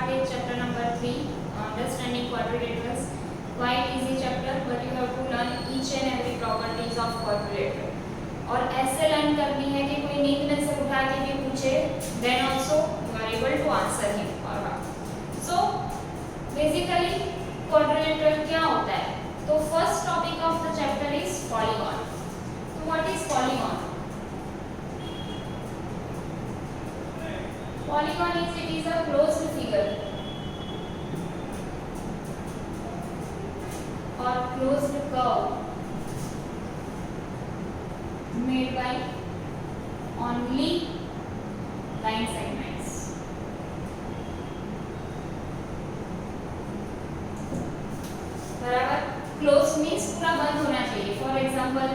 start with chapter number 3, understanding quadrilaterals. Quite easy chapter, but you have to learn each and every properties of quadrilateral. और ऐसे learn करनी है कि कोई नींद में से उठा के भी पूछे, then also you are able to answer him or her. So basically quadrilateral क्या होता है? तो first topic of the chapter is polygon. So what is polygon? Polygon is a closed figure or closed curve made by only line segments. बराबर, closed means पूरा बंद होना चाहिए. For example,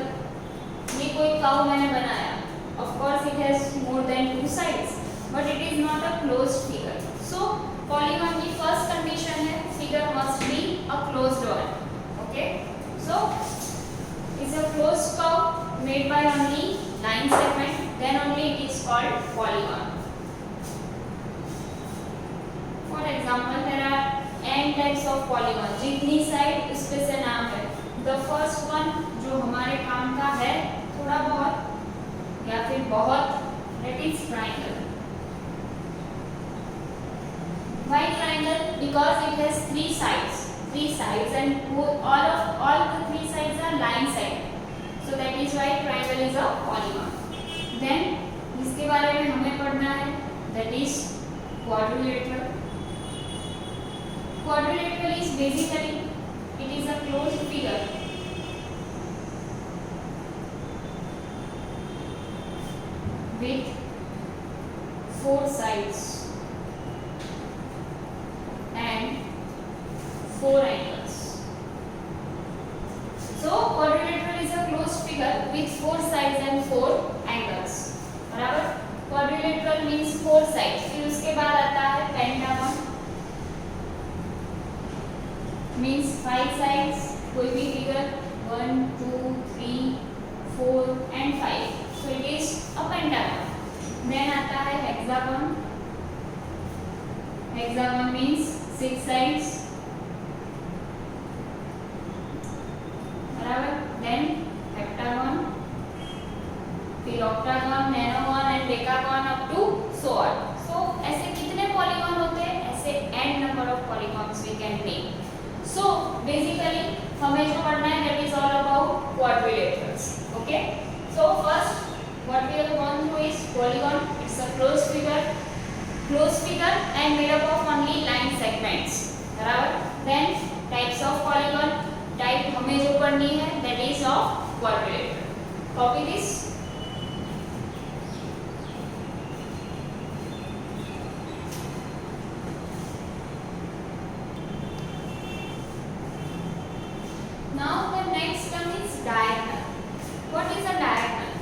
ये कोई कर्व मैंने बनाया. Of course it has more than two sides, but it is not a closed figure. So polygon की first condition है figure must be a closed one. Okay, so is a closed curve made by only line segment, then only it is called polygon. For example, there are n types of polygon. जितनी side उसपे से नाम है. The first one जो हमारे काम का है थोड़ा बहुत या फिर बहुत, that is triangle. Why triangle? Because it has three sides and all the three sides are line side. So that is why triangle is a polygon. Then इसके बारे में हमें पढ़ना है, that is quadrilateral. Quadrilateral is basically it is a closed figure with four sides and four angles. So quadrilateral is a closed figure with four sides and four angles. बराबर, quadrilateral means four sides. फिर उसके बाद आता है pentagon means five sides. कोई भी figure 1, 2, 3, 4 and 5. So it is a pentagon. Then आता है hexagon. Hexagon means six sides. बराबर, then heptagon, फिर octagon, nonagon and decagon up to so on. So ऐसे कितने polygon होते हैं? ऐसे n number of polygons we can make. So basically हमें जो पढ़ना है that is all about quadrilaterals. Okay. So first what we have gone through is polygon. It's a closed figure and made up of only line segments. बराबर. Then types of polygon. Type हमें जो पढ़नी है that is of quadrilateral. Copy this. Now the next term is diagonal. What is a diagonal?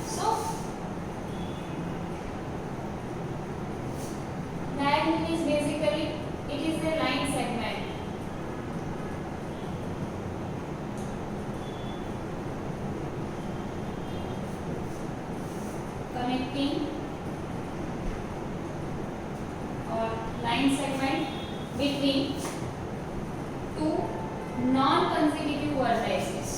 So diagonal is basically it is a line segment connecting or line segment between two non-consecutive vertices.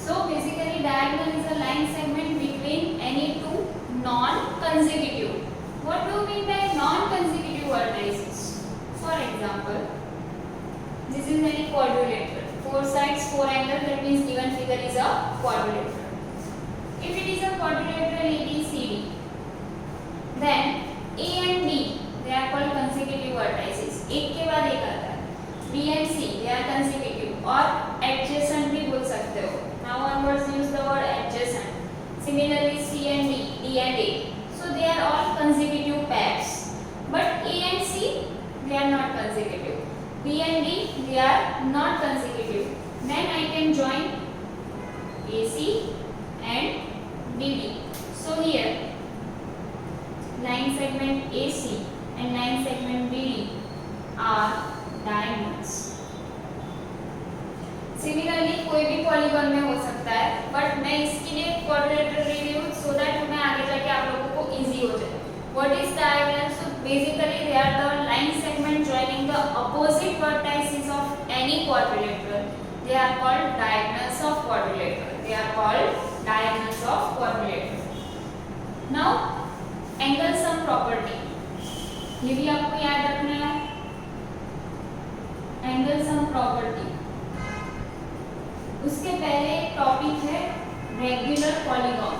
So basically diagonal is a line segment between any two non-consecutive. What do you mean by non-consecutive vertices? For example, this is any quadrilateral. Four sides, four angles, that means given figure is a quadrilateral. If it is a quadrilateral ABCD, then A and B they are called consecutive vertices. एक के बाद एक आता है. B and C they are consecutive और adjacent भी बोल सकते हो. Now onwards use the word adjacent. Similarly C and D, D and A. So they are all consecutive pairs. But A and C they are not consecutive. B and D they are not consecutive. Then I can join AC and DD. So here line segment AC and line segment BD are diagonals. Similarly कोई भी polygon में हो सकता सकता है, but मैं इसके लिए क्वाड्रिलेटरल ले रही हूँ सो दैट मैं आगे जाके आप लोगों को इजी हो जाए. What is diagonal? So basically they are the line segment joining the opposite vertices of any quadrilateral. They are called diagonals of quadrilateral. They are called diagonals of quadrilateral. Now angle sum property, ये भी आपको याद रखना है. Angle sum property, उसके पहले topic है regular polygon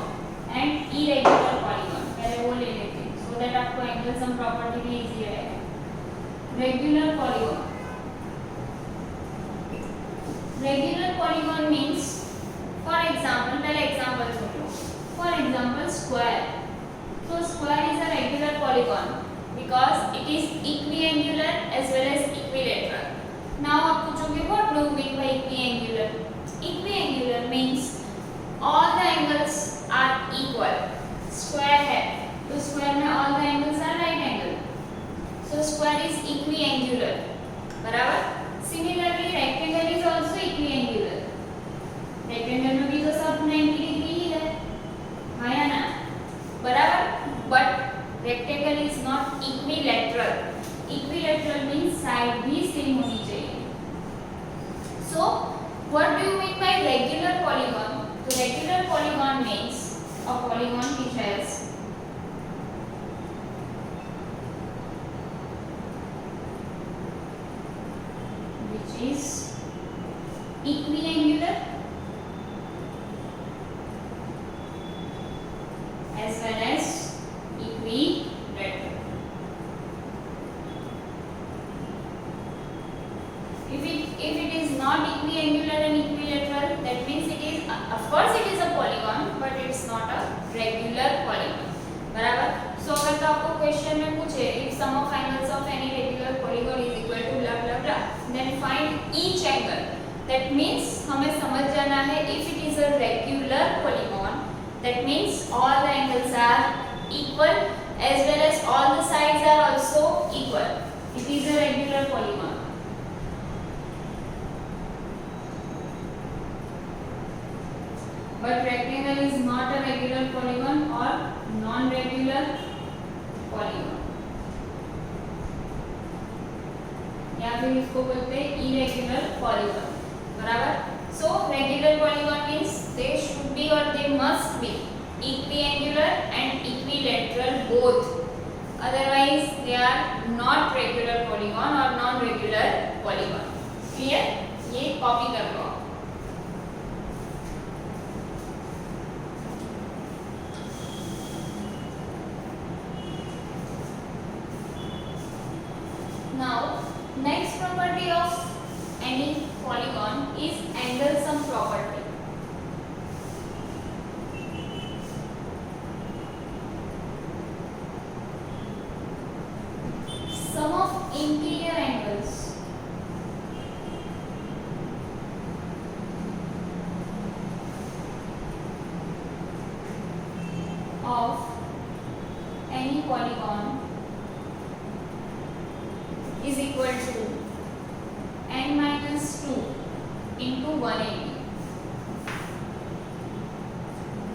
and irregular polygon. पहले वो ले लेते हैं सो दैट आपको एंगल सम प्रॉपर्टी भी इजी रहेगा. Regular polygon, regular polygon means for example, पहले एग्जांपल सुन लो. For example square. So square is a regular polygon because it is equiangular as well as equilateral. Now आप पूछोगे what do you mean by equiangular? Equiangular means all the angles are equal. Square है तो square में all the angles are right angle. So square is equiangular. बराबर. Similarly rectangle is also equiangular. Rectangle में भी तो सब 90 degree ही है, हाँ या ना? बराबर. But rectangle is not equilateral. Equilateral means side भी same होनी चाहिए. So what do you mean by regular polygon? So regular polygon means a polygon which has is equiangular as well as equilateral. If it is not equiangular and equilateral, that means it is of course it is a polygon but it's not a regular polygon. बराबर. So अगर तो आपको question में पूछे if sum of angles of any regular polygon is equal to blah blah blah, then find each angle. That means हमें समझ जाना है if it is a regular polygon, that means all the angles are equal as well as all the sides are also equal. It is a regular polygon. But rectangle is not a regular polygon or non-regular polygon. या फिर इसको बोलते हैं irregular polygon. बराबर. So regular polygon means they should be or they must be equiangular and equilateral both. Otherwise they are not regular polygon or non-regular polygon. Clear? ये copy कर लो. Now, next property of any polygon is angle sum property. Sum of interior angles of any polygon is equal to n minus 2 into 180,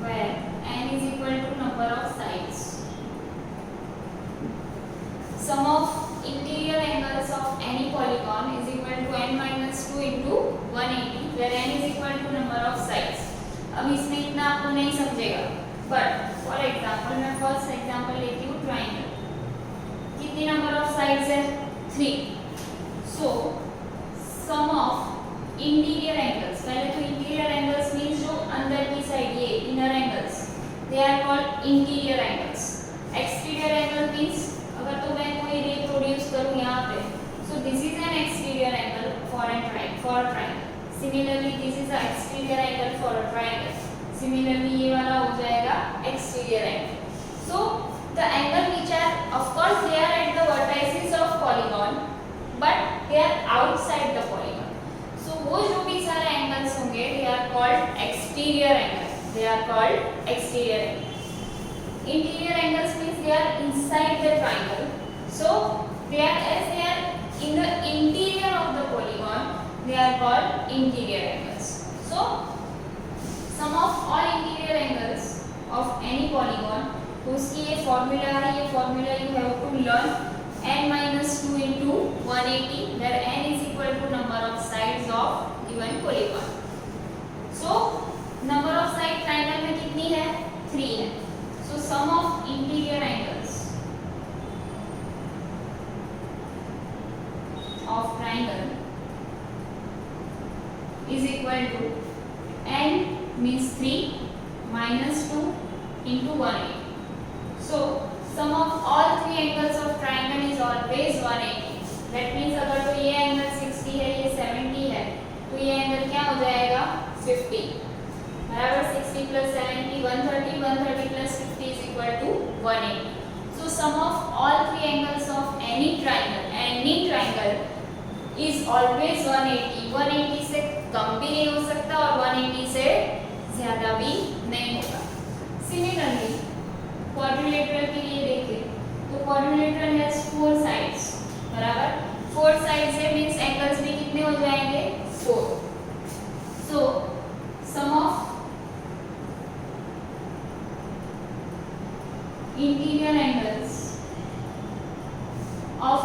where n is equal to number of sides. Sum of interior angles of any polygon is equal to n minus 2 into 180, where n is equal to number of sides. अब इसमें इतना आपको नहीं समझेगा, but for example मैं first example लेती हूँ triangle. कितनी number of sides है? 3. So sum of interior angles, पहले तो interior angles means जो अंदर की साइड ये inner angles, they are called interior angles. Exterior angle means अगर तो मैं कोई रे प्रोड्यूस करूँ यहाँ पे, so this is an exterior angle for a triangle. Similarly this is an exterior angle for a triangle. Similarly ये वाला हो जाएगा exterior angle. So the angle which are of course they are at the vertices of polygon but they are outside the polygon. So वो जो भी सारे angles होंगे they are called exterior angles. They are called exterior angles. Interior angles means they are inside the triangle. So they are as they are in the interior of the polygon, they are called interior angles. So sum of all interior angles of any polygon, तो उसकी ये formula है, ये formula you have to learn n minus 2 into 180 where n is equal to number of sides of given polygon. So number of side triangle में कितनी है? 3 है. So sum of interior angles of triangle is equal to n means 3 minus 2 into 180. So sum of all three angles of triangle is always 180. That means अगर तो ये angle 60 है, ये 70 है, तो ये एंगल क्या हो जाएगा? 50. बराबर 60 plus 70 130, 130 plus 50 is equal to 180. So sum of all three angles of any triangle is always 180. 180 से कम भी नहीं हो सकता और 180 से ज्यादा भी नहीं होगा. Similarly क्वाड्रिलेटरल के लिए देखें तो क्वाड्रिलेटरल हैज 4 साइड्स. बराबर 4 साइड्स है मींस एंगल्स भी कितने हो जाएंगे? 4. So sum of interior angles of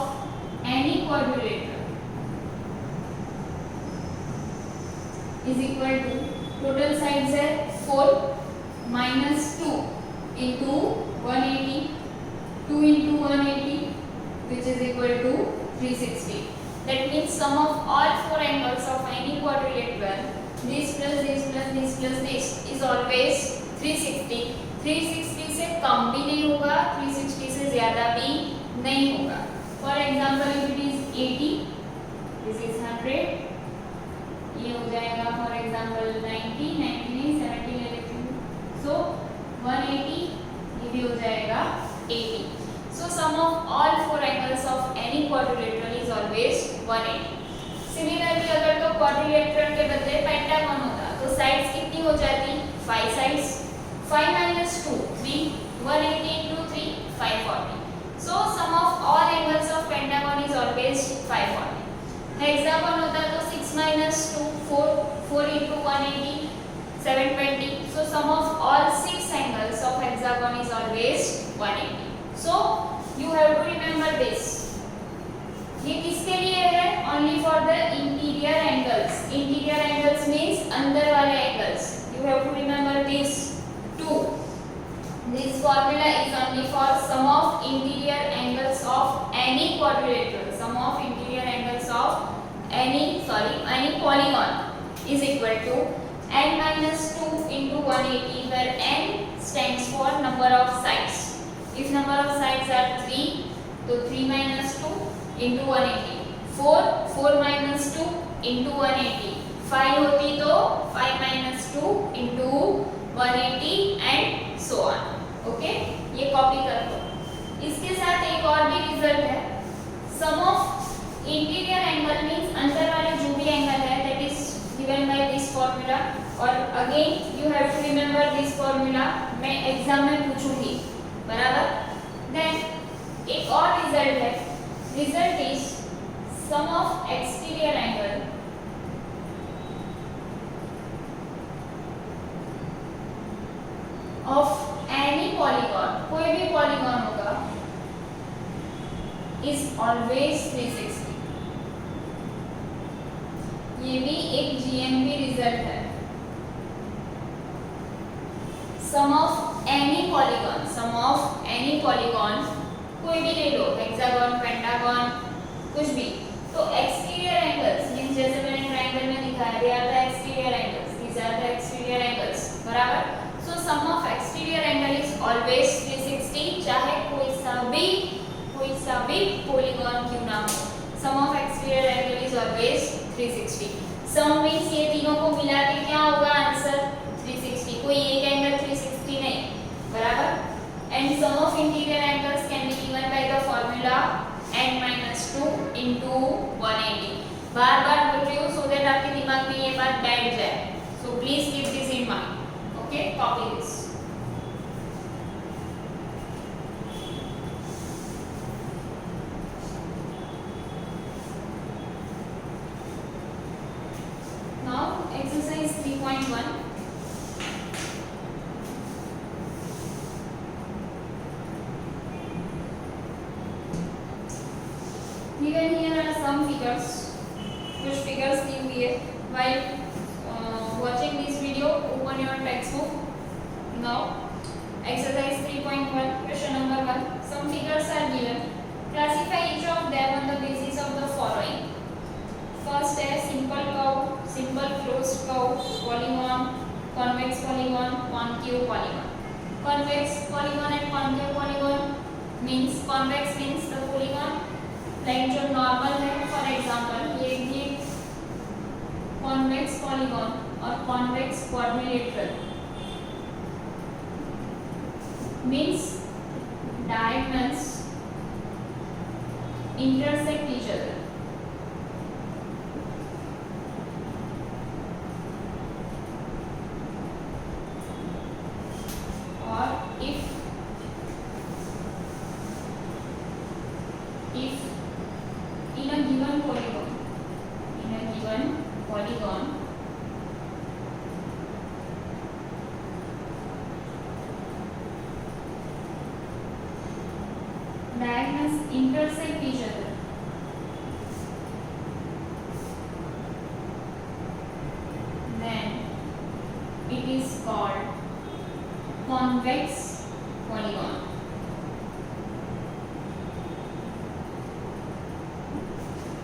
any quadrilateral is equal to total sides है 4 minus 2 into 180, 2 into 180 which is equal to 360. That means sum of all 4 angles of any quadrilateral, this plus this plus this plus this is always 360. 360 से कम भी नहीं होगा, 360 से ज़्यादा भी नहीं होगा. For example, if it is 80, this is 100, ये हो जाएगा for example 90, 90 नहीं 70 ले लेती हूँ. So 180 ये भी हो जाएगा 80. So sum of all 4 angles of any quadrilateral is always 180. Similarly अगर तो quadrilateral के बदले पेंटागन होता तो साइड्स कितनी हो जाती? 5 sides. 5 minus 2 3, 180 into 3 540. So sum of all angles of pentagon is always 540. Hexagon होता तो 6 minus 2 4, 4 into 180 720. So sum of all 6 angles of hexagon is always 180. So you have to remember this. ये किसके लिए है? Only for the interior angles. Interior angles means अंदर वाले angles. You have to remember this too. This formula is only for sum of interior angles of any quadrilateral. Sum of interior angles of any polygon is equal to n minus 2 into 180 where n stands for number of sides. If number of sides are 3, तो 3 minus 2 into 180. 4 minus 2 into 180. 5 होती तो 5 minus 2 into 180 and so on. Okay? ये copy कर लो. इसके साथ एक और भी रिजल्ट है. Sum of interior angle means अंदर वाले जो भी एंगल है that is given by this formula. और again you have to remember this formula. मैं एग्जाम में पूछूंगी. बराबर. देन एक और रिजल्ट है. Result is sum of exterior angle of any polygon, कोई भी पॉलीगॉन होगा, इज ऑलवेज 360. ये भी एक जीएमपी रिजल्ट है. सम ऑफ एनी पॉलीगॉन कोई भी ले लो, हेक्सागन, पेंटागन, कुछ भी. तो एक्सटीरियर एंगल्स मींस जैसे मैंने ट्रायंगल में दिखाया, they are the exterior angles, these are the exterior angles. बराबर. So sum of exterior angle is always 360, चाहे कोई सा भी पॉलीगॉन क्यों ना हो. Sum of exterior angle is always 360. Sum means ये तीनों को मिला के क्या होगा आंसर? 360. कोई एक एंगल 360 नहीं. बराबर. And sum of interior angles can be given by the formula n minus 2 into 180. बार बार बोल रही हूँ so that आपके दिमाग में ये बात बैठ जाए. So please keep this in mind. Okay, copy this. Now exercise 3.1. figures. कुछ figures दी हुई है. While watching this video, open your textbook. Now, exercise 3.1, question number 1. Some figures are given. Classify each of them on the basis of the following. First is simple curve, simple closed curve, polygon, convex polygon, concave polygon. Convex polygon and concave polygon means convex means the polygon like जो normal है. For example ये भी convex polygon और convex quadrilateral means diagonals intersect each other. Or if in a given polygon diagonals intersect each other, then it is called convex polygon.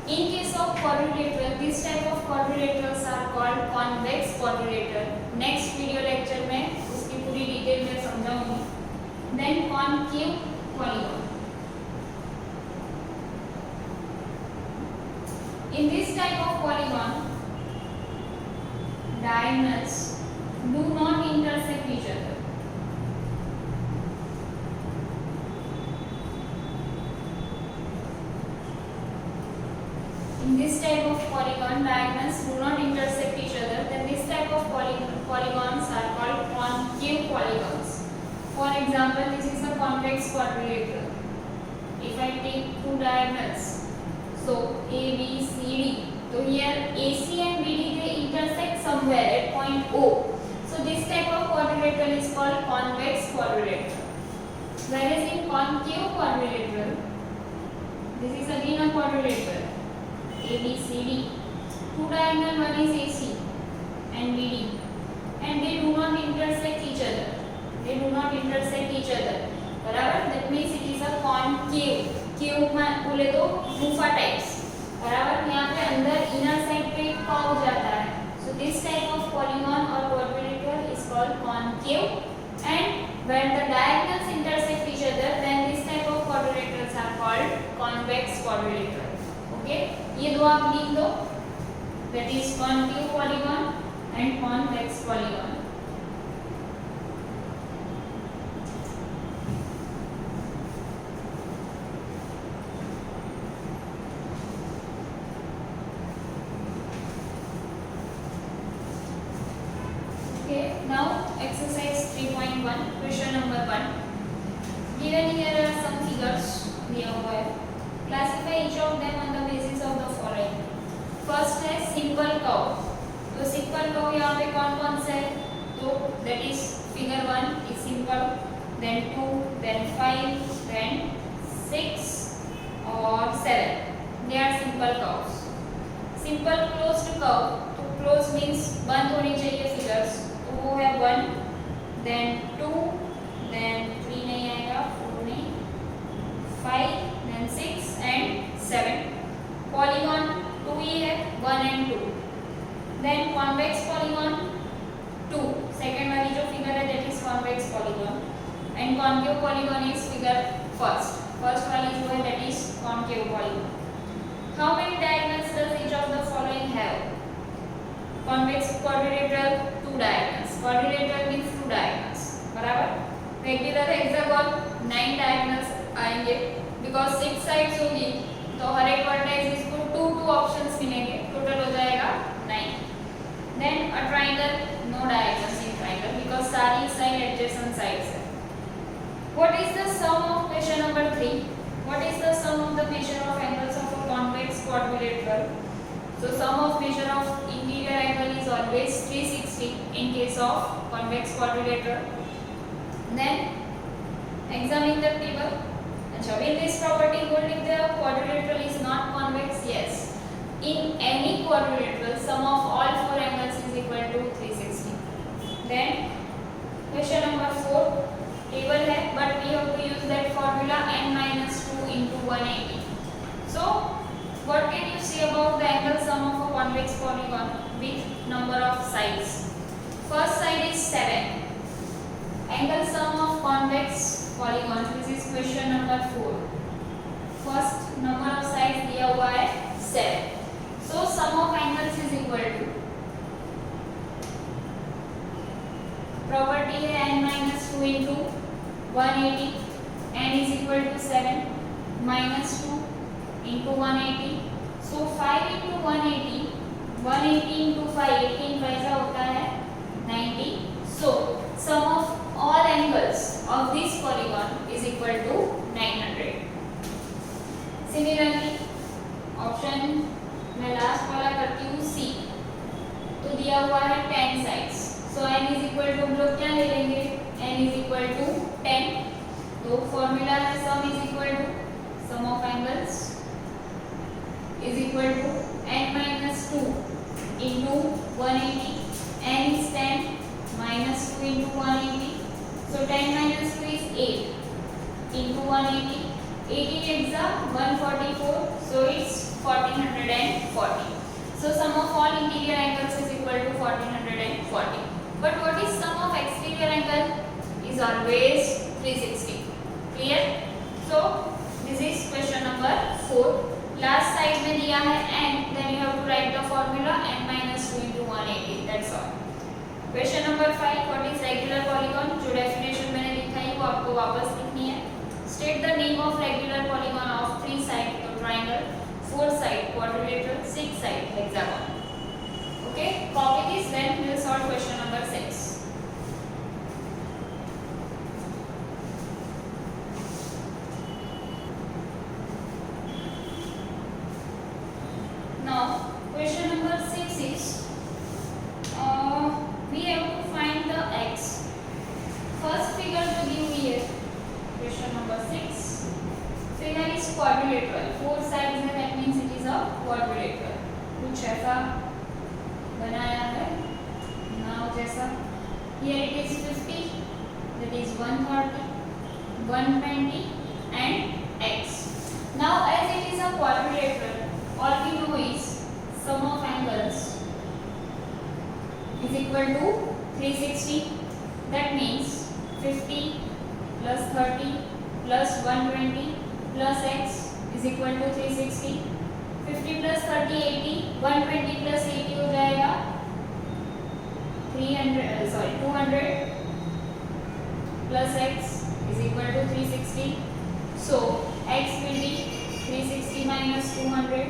In case of quadrilateral, this type of quadrilaterals are called convex quadrilateral. Next video lecture में उसकी पूरी detail में समझाऊंगी. Then concave polygon. In this type of polygon, diagonals do not intersect each other. In this type of polygon, diagonals do not intersect each other. Then this type of polygons are called concave polygons. For example, this is a convex quadrilateral. If I take two diagonals, so A, B, C, D. So here AC and BD they intersect somewhere at point O. So this type of quadrilateral is called convex quadrilateral. Whereas in concave quadrilateral, this is again a quadrilateral. A, B, C, D. Two diagonal, one is AC and BD, and they do not intersect each other. They do not intersect each other. बराबर? That means it is a concave. Cube में बोले तो गुफा types. बराबर? यहाँ पे अंदर inner side पे कर्व जाता है. So this type of polygon or quadrilateral is called concave, and when the diagonals intersect each other, then this type of quadrilaterals are called convex quadrilateral. Okay? ये दो आप लिख दो. That is concave polygon and convex polygon. Okay, now exercise 3.1, question number 1. Given here are some figures दिया हुआ है. Classify each of them on the basis of the following. First है simple curve. तो simple curve यहाँ पे कौन-कौन से है? तो that is figure 1 is simple, then 2, then 5, then 6 और 7. They are simple curves. Simple closed curve. तो close means बंद होनी चाहिए figures. तो वो है 1, then 2, then 3 नहीं आएगा, 4 नहीं, 5, then 6 and 7. Polygon 2 ही है, 1 and 2. Then convex polygon 2. Second वाली जो figure है that is convex polygon. And concave polygon is figure first. First वाली जो है that is concave polygon. How many diagonals does each of the following have? Convex quadrilateral 2 diagonals. Quadrilateral means 2 diagonals. बराबर? Regular hexagon 9 diagonals आएंगे. Because 6 sides होगी तो हर एक vertex को 2 options मिलेंगे. Total हो जाएगा 9. Then a triangle, no diagonals in triangle because सारी side adjacent sides है. What is the sum of question number 3? What is the sum of the measure of angles of a convex quadrilateral? So sum of measure of interior angle is always 360 in case of convex quadrilateral. Then examine the table. अच्छा, will this property hold if the quadrilateral is not convex? Yes. quadrilateral, sum of all four angles is equal to 360. Then question number 4, table है, but we have to use that formula n minus 2 into 180. So what can you say about the angle sum of a convex polygon with number of sides? First side is 7. Angle sum of convex polygon, this is question number 4. First number of sides दिया हुआ है 7. So sum of angles is equal to, property है n minus 2 into 180, n is equal to 7 minus 2 into 180. So 5 into 180, 180 into 5, 18 पैसा होता है 90. So sum of all angles of this polygon is equal to 900. Similarly, option मैं last वाला करती हूँ C. तो दिया हुआ है 10 sides. So n is equal to, हम लोग क्या ले लेंगे, n is equal to 10. तो फॉर्मूला है sum is equal to sum of angles is equal to n minus 2 into 180. n is 10 minus 2 into 180. So 10 minus 2 is 8 into 180. 18 exa 144. So it's 1440. So sum of all interior angles is equal to 1440. But what is sum of exterior angle? Is always 360. Clear? So this is question number 4. Last side में दिया है n, then you have to write the formula n minus 2 into 180. That's all. Question number 5. What is regular polygon? जो definition मैंने लिखा है वो आपको वापस लिखनी है. State the name of regular polygon of 3 side triangle, 4 side quadrilateral, 6 side hexagon. Okay, copy this, then we will solve question number 6. Now question number 6 is we have to find the x. First figure जो दी हुई है question number 6, figure is quadrilateral, 4 sides है, that means it is a quadrilateral. कुछ ऐसा बनाया है now जैसा. Here it is 50, that is 130, 120 and x. Now as it is a quadrilateral, all we know is sum of angles is equal to 360. That means 50 plus 30 plus 120 plus x is equal to 360. 50 plus 30 80, 120 plus 80 हो जाएगा 200 plus x is equal to 360. So x will be 360 minus 200.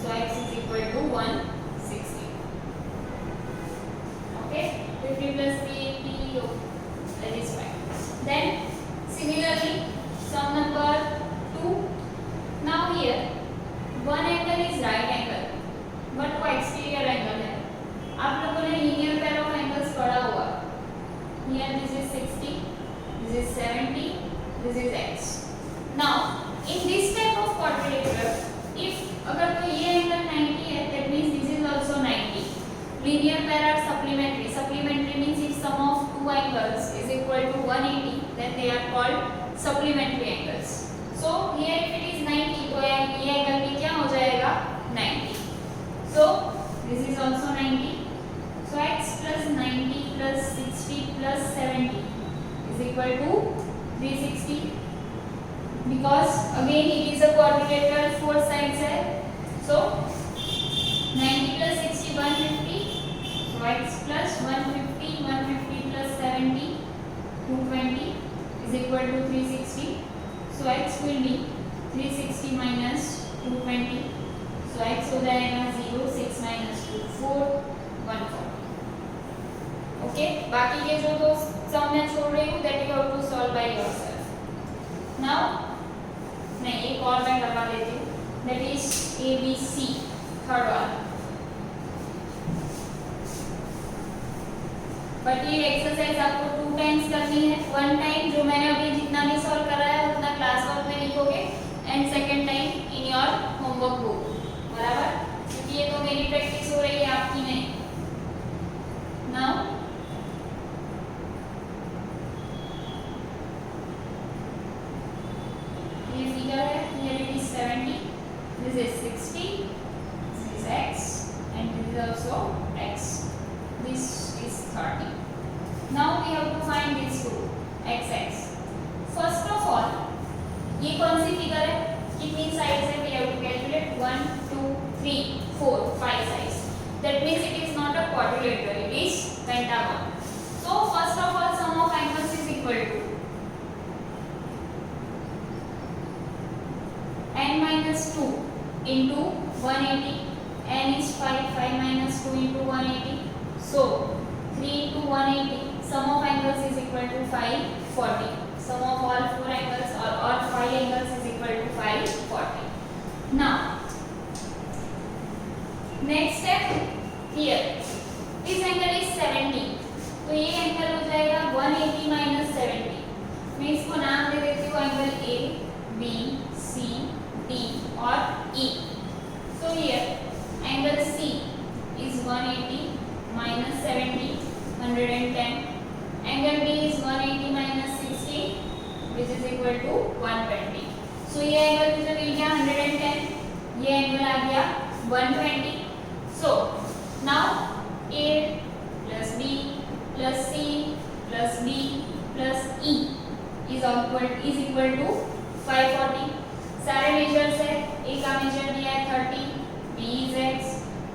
So x is equal to 160. Okay, 50 plus 380, that is fine. Then similarly, sum number 2. Now here one angle is right angle, but वो exterior angle है. आप लोगों ने linear pair of angles पढ़ा हुआ. Here this is 60, this is 70, this is x. Now in this type of quadrilateral, if अगर तो ये angle 90 है, that means this is also 90. Linear pair are supplementary. Supplementary means if sum of two angles is equal to 180, then they are called supplementary angles. So here if it is 90, तो ये angle भी क्या हो जाएगा 90. So this is also 90. So x plus 90 plus 60 plus 70 is equal to 360. Because again it is a quadrilateral, 4 sides है. So 90 plus 60 150. So x plus 150 plus 70 220 is equal to 360. So x will be 360 minus 220. So x हो जाएगा 0, 6 minus 2 4 140. Okay, बाकी के जो दो सम मैं छोड़ रही हूँ that you have to solve by yourself. Now नहीं, एक और मैं करवा देती हूँ, that is ABC, third one. But ये एक्सरसाइज आपको 2 टाइम्स करनी है. 1 टाइम जो मैंने अभी जितना भी सॉल्व कराया है उतना क्लास वर्क में लिखोगे, and second time in your homework book. बराबर, क्योंकि ये तो मेरी practice results of x. This is 30. Now we have to find these two x. First of all, ये कौन सी फिगर है, कितनी साइड्स है, we have to calculate 1 2 3 4 5 sides. That means it is not a quadrilateral, it is pentagon. So first of all, sum of angles is equal to n minus 2 into 180. n is 5, 5 minus 2 into 180. So 3 into 180. Sum of angles is equal to 540. Sum of all four angles or all five angles is equal to 540. Now next step here. This angle is 70. तो ये angle हो जाएगा 180 minus 70. मैं इसको नाम दे देती हूँ angle A, B, C, D और E. So here angle C is 180 minus 70, 110. Angle B is 180 minus 60, which is equal to 120. So ये एंगल मुझे मिल गया 110, ये एंगल आ गया 120. So now A plus B plus C plus D plus E is equal to 540. सारे measures है, A का major दिया है 30, B is x,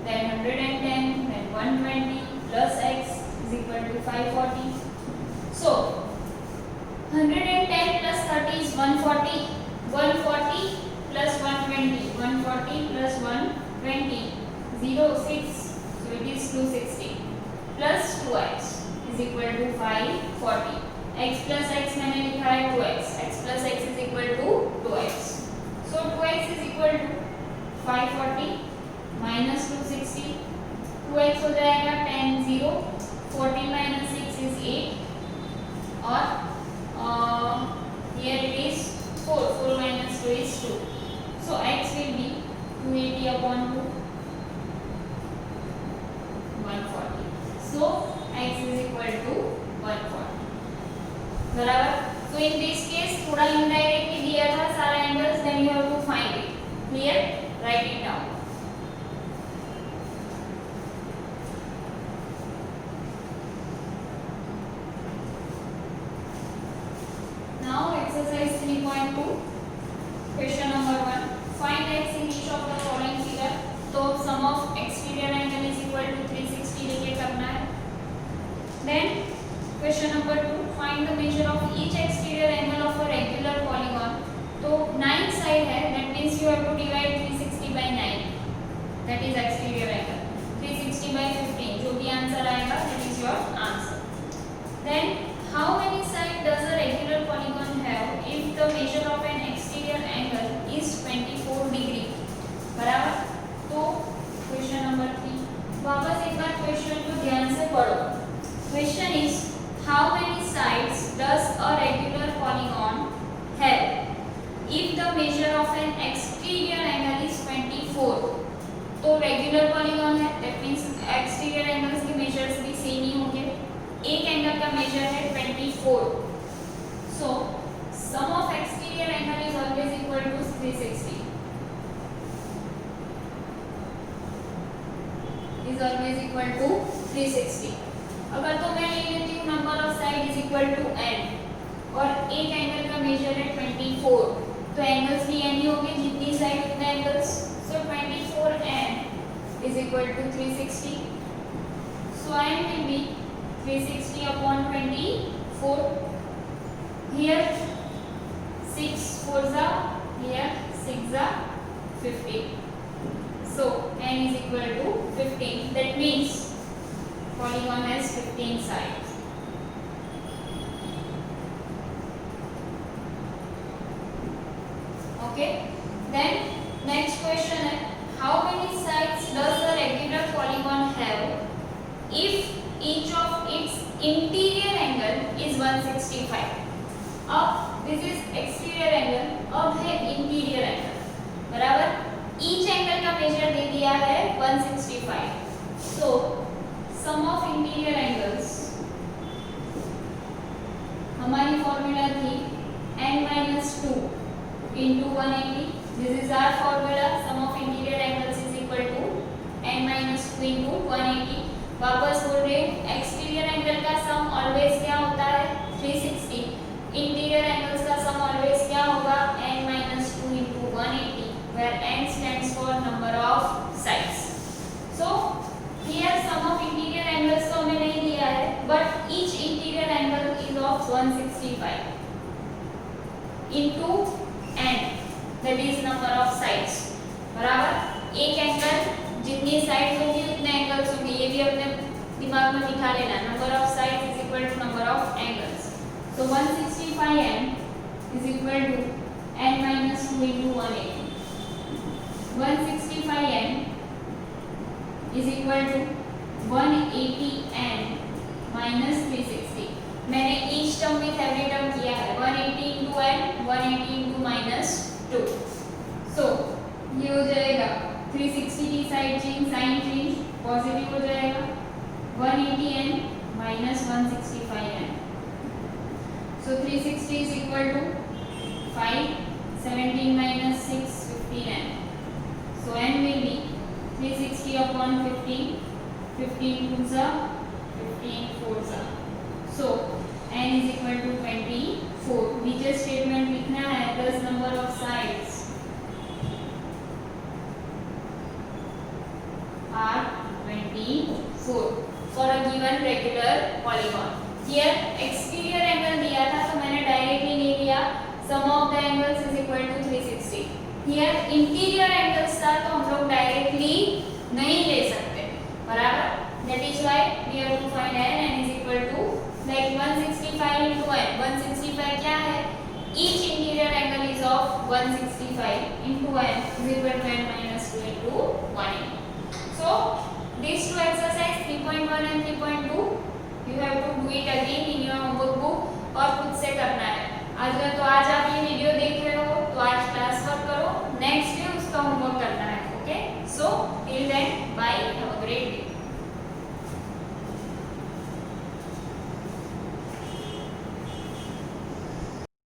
then 110, then 120 plus x is equal to 540. So 110 plus 30 is 140. 140 plus 120. 140 plus 120. 06. So it is 260. Plus 2x is equal to 540. X plus x मैंने लिखा है 2x. X plus x is equal to 2x. So 2x is equal to 540 minus 260. 2x हो जाएगा 10 0. 14 minus 6 is 8. और here it is 4. 4 minus 2 is 2. So x will be 280 upon 2, 140. So x is equal to 140. बराबर. So in this case थोड़ा indirectly दिया था सारा angles, then you have to find it. Clear? Write it down. Now exercise 3.2. Question number 1. Find x in each of the following figure. तो sum of exterior angle is equal to 360 लेके करना है. Then question number 2. Find the measure of each exterior angle of a regular polygon. तो 9 side है, that means you have to divide 360 by 9. That is exterior angle. 360 by 15. जो भी answer आएगा, that is your answer. Then how many sides does a regular polygon have if the measure of an exterior angle is 24 degree? बराबर. तो question number 3. वापस एक बार question को ध्यान से पढ़ो. Question is how many sides does a regular polygon have if the measure of an exterior angle is 24? तो regular polygon है, that means exterior angles के measures भी सेम ही होंगे. एक एंगल का मेजर है 24. So sum of exterior angle is always equal to 360. Is always equal to 360. अगर तो मैं ले लेती हूँ number of side is equal to n और एक एंगल का मेजर है 24, तो एंगल्स भी n ही होंगे, जितनी साइड उतने angles. So 24n is equal to 360. So n will be 360 upon 24. Here 6 4s are, here 6 are 50. So n is equal to 15. That means polygon has 15 sides. Okay. Then next question है, how many sides does a regular polygon have if each of its interior angle is 165? अब this is exterior angle, अब है interior angle. बराबर. Each angle का measure दे दिया है 165. So sum of interior angles, हमारी formula थी n minus 2 into 180. This is our formula. Sum of interior angles is equal to n minus two into 180। वापस बोल रहे एक्सटीरियर एंगल का सम ऑलवेज क्या होता है 360। इंटीरियर एंगल्स का सम ऑलवेज क्या होगा n minus 2 into 180 where n stands for number of sides. So here sum of interior angles तो हमें नहीं दिया है but each interior angle is of 165 into n that is number of sides. बराबर एक एंगल जितनी साइड होगी उतने एंगल्स होंगे, ये भी अपने दिमाग में बिठा लेना। Number of sides is equal to number of angles. So 165n is equal to n minus 2 into 180. 165n is equal to 180n minus 360. मैंने each term with every term किया है 180 into n 180 into minus 2. So ये हो जाएगा 360 की side change sign change positive हो जाएगा 180n minus 165n. So 360 is equal to 5, 17 minus 6, 15n. So n will be 360 upon 15, 15 twos are 15 fours are. So n is equal to 24. नीचे statement लिखना है plus number of sides are 24 for a given regular polygon. Here exterior angle दिया था तो मैंने directly नहीं लिया sum of the angles is equal to 360. Here interior angles था तो हम लोग डायरेक्टली नहीं ले सकते, बराबर। That is why we have to find n is equal to like 165 into n. 165 क्या है? Each interior angle is of 165 into n is equal to n minus 2 into 180. So these two exercise 3.1 and 3.2 you have to do it again in your homework book और खुद से करना है। आज तो आज आप ये वीडियो देख रहे हो